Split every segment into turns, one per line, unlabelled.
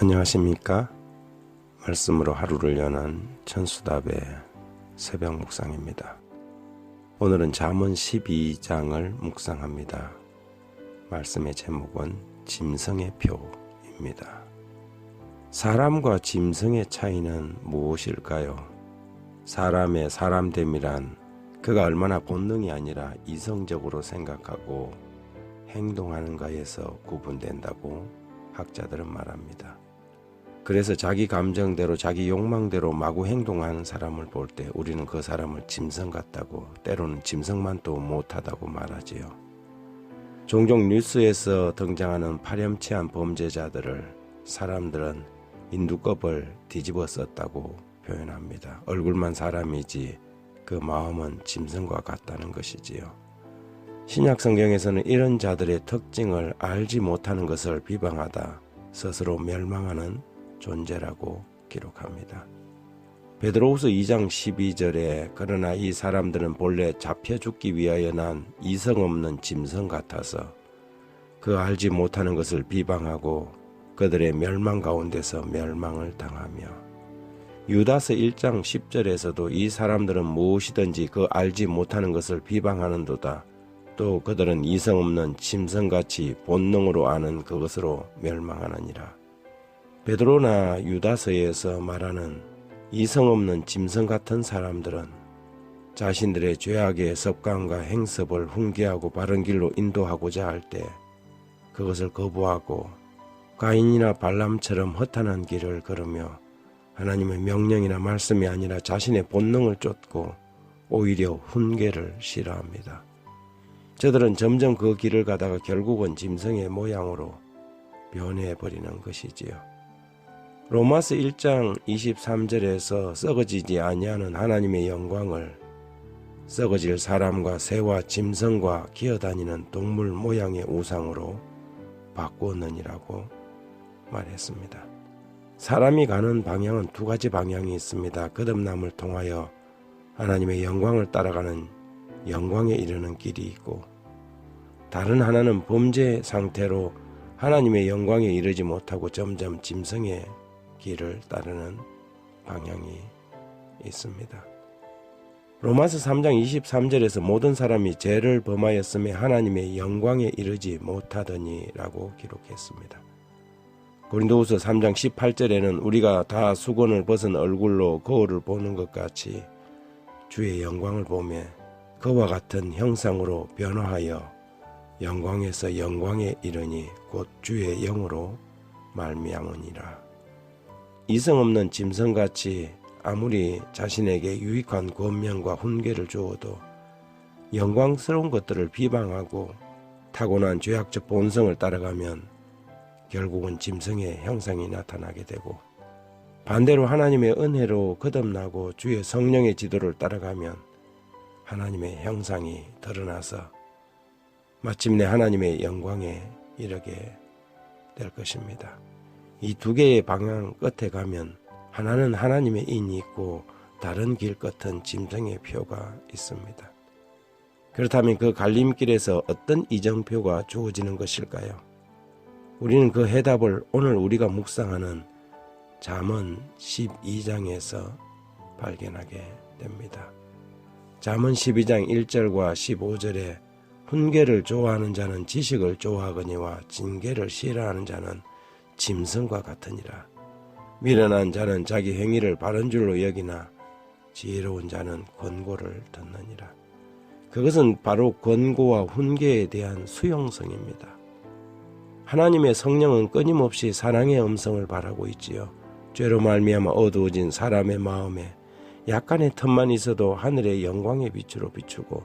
안녕하십니까? 말씀으로 하루를 여는 천수답의 새벽 묵상입니다. 오늘은 잠언 12장을 묵상합니다. 말씀의 제목은 짐승의 표입니다. 사람과 짐승의 차이는 무엇일까요? 사람의 사람됨이란 그가 얼마나 본능이 아니라 이성적으로 생각하고 행동하는가에서 구분된다고 학자들은 말합니다. 그래서 자기 감정대로 자기 욕망대로 마구 행동하는 사람을 볼 때 우리는 그 사람을 짐승 같다고, 때로는 짐승만 또 못하다고 말하지요. 종종 뉴스에서 등장하는 파렴치한 범죄자들을 사람들은 인두껍을 뒤집어 썼다고 표현합니다. 얼굴만 사람이지 그 마음은 짐승과 같다는 것이지요. 신약 성경에서는 이런 자들의 특징을 알지 못하는 것을 비방하다 스스로 멸망하는 존재라고 기록합니다. 베드로후서 2장 12절에 그러나 이 사람들은 본래 잡혀 죽기 위하여 난 이성 없는 짐승 같아서 그 알지 못하는 것을 비방하고 그들의 멸망 가운데서 멸망을 당하며, 유다서 1장 10절에서도 이 사람들은 무엇이든지 그 알지 못하는 것을 비방하는도다. 또 그들은 이성 없는 짐승같이 본능으로 아는 그것으로 멸망하느니라. 베드로나 유다서에서 말하는 이성 없는 짐승 같은 사람들은 자신들의 죄악의 습관과 행습을 훈계하고 바른 길로 인도하고자 할 때 그것을 거부하고 가인이나 발람처럼 허탄한 길을 걸으며 하나님의 명령이나 말씀이 아니라 자신의 본능을 쫓고 오히려 훈계를 싫어합니다. 저들은 점점 그 길을 가다가 결국은 짐승의 모양으로 변해버리는 것이지요. 로마서 1장 23절에서 썩어지지 아니하는 하나님의 영광을 썩어질 사람과 새와 짐승과 기어다니는 동물 모양의 우상으로 바꾸었느니라고 말했습니다. 사람이 가는 방향은 두 가지 방향이 있습니다. 거듭남을 통하여 하나님의 영광을 따라가는 영광에 이르는 길이 있고, 다른 하나는 범죄 상태로 하나님의 영광에 이르지 못하고 점점 짐승의 길을 따르는 방향이 있습니다. 로마서 3장 23절에서 모든 사람이 죄를 범하였음에 하나님의 영광에 이르지 못하더니라고 기록했습니다. 고린도후서 3장 18절에는 우리가 다 수건을 벗은 얼굴로 거울을 보는 것 같이 주의 영광을 보며 그와 같은 형상으로 변화하여 영광에서 영광에 이르니 곧 주의 영으로 말미암으니라. 이성 없는 짐승같이 아무리 자신에게 유익한 권면과 훈계를 주어도 영광스러운 것들을 비방하고 타고난 죄악적 본성을 따라가면 결국은 짐승의 형상이 나타나게 되고, 반대로 하나님의 은혜로 거듭나고 주의 성령의 지도를 따라가면 하나님의 형상이 드러나서 마침내 하나님의 영광에 이르게 될 것입니다. 이 두 개의 방향 끝에 가면 하나는 하나님의 인이 있고 다른 길 끝은 짐승의 표가 있습니다. 그렇다면 그 갈림길에서 어떤 이정표가 주어지는 것일까요? 우리는 그 해답을 오늘 우리가 묵상하는 잠언 12장에서 발견하게 됩니다. 잠언 12장 1절과 15절에 훈계를 좋아하는 자는 지식을 좋아하거니와 징계를 싫어하는 자는 짐승과 같으니라. 미련한 자는 자기 행위를 바른 줄로 여기나 지혜로운 자는 권고를 듣느니라. 그것은 바로 권고와 훈계에 대한 수용성입니다. 하나님의 성령은 끊임없이 사랑의 음성을 바라고 있지요. 죄로 말미암아 어두워진 사람의 마음에 약간의 틈만 있어도 하늘의 영광의 빛으로 비추고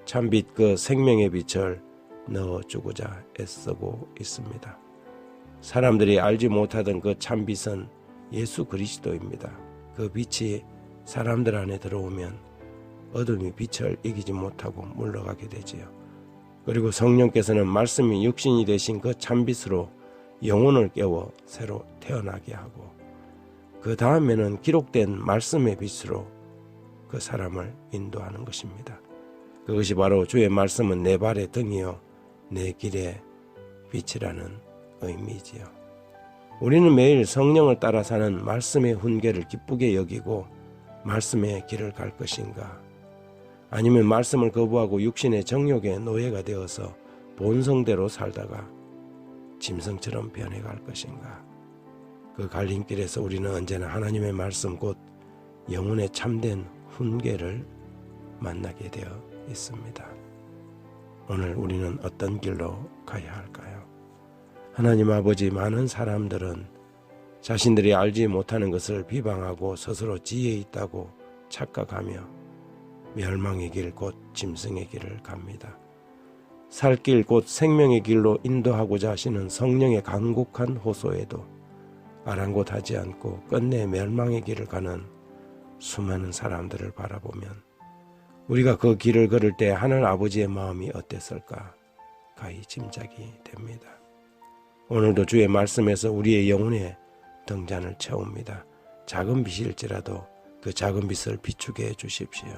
참빛 그 생명의 빛을 넣어주고자 애쓰고 있습니다. 사람들이 알지 못하던 그 참빛은 예수 그리스도입니다. 그 빛이 사람들 안에 들어오면 어둠이 빛을 이기지 못하고 물러가게 되지요. 그리고 성령께서는 말씀이 육신이 되신 그 참빛으로 영혼을 깨워 새로 태어나게 하고, 그 다음에는 기록된 말씀의 빛으로 그 사람을 인도하는 것입니다. 그것이 바로 주의 말씀은 내 발의 등이요 내 길의 빛이라는 의미지요. 우리는 매일 성령을 따라 사는 말씀의 훈계를 기쁘게 여기고 말씀의 길을 갈 것인가? 아니면 말씀을 거부하고 육신의 정욕의 노예가 되어서 본성대로 살다가 짐승처럼 변해갈 것인가? 그 갈림길에서 우리는 언제나 하나님의 말씀 곧 영혼의 참된 훈계를 만나게 되어 있습니다. 오늘 우리는 어떤 길로 가야 할까요? 하나님 아버지, 많은 사람들은 자신들이 알지 못하는 것을 비방하고 스스로 지혜 있다고 착각하며 멸망의 길 곧 짐승의 길을 갑니다. 살 길 곧 생명의 길로 인도하고자 하시는 성령의 간곡한 호소에도 아랑곳하지 않고 끝내 멸망의 길을 가는 수많은 사람들을 바라보면 우리가 그 길을 걸을 때 하늘 아버지의 마음이 어땠을까 가히 짐작이 됩니다. 오늘도 주의 말씀에서 우리의 영혼의 등잔을 채웁니다. 작은 빛일지라도 그 작은 빛을 비추게 해주십시오.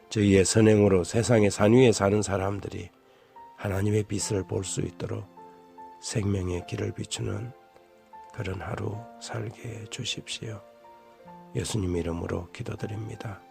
저희의 선행으로 세상의 산 위에 사는 사람들이 하나님의 빛을 볼 수 있도록 생명의 길을 비추는 그런 하루 살게 해주십시오. 예수님 이름으로 기도드립니다.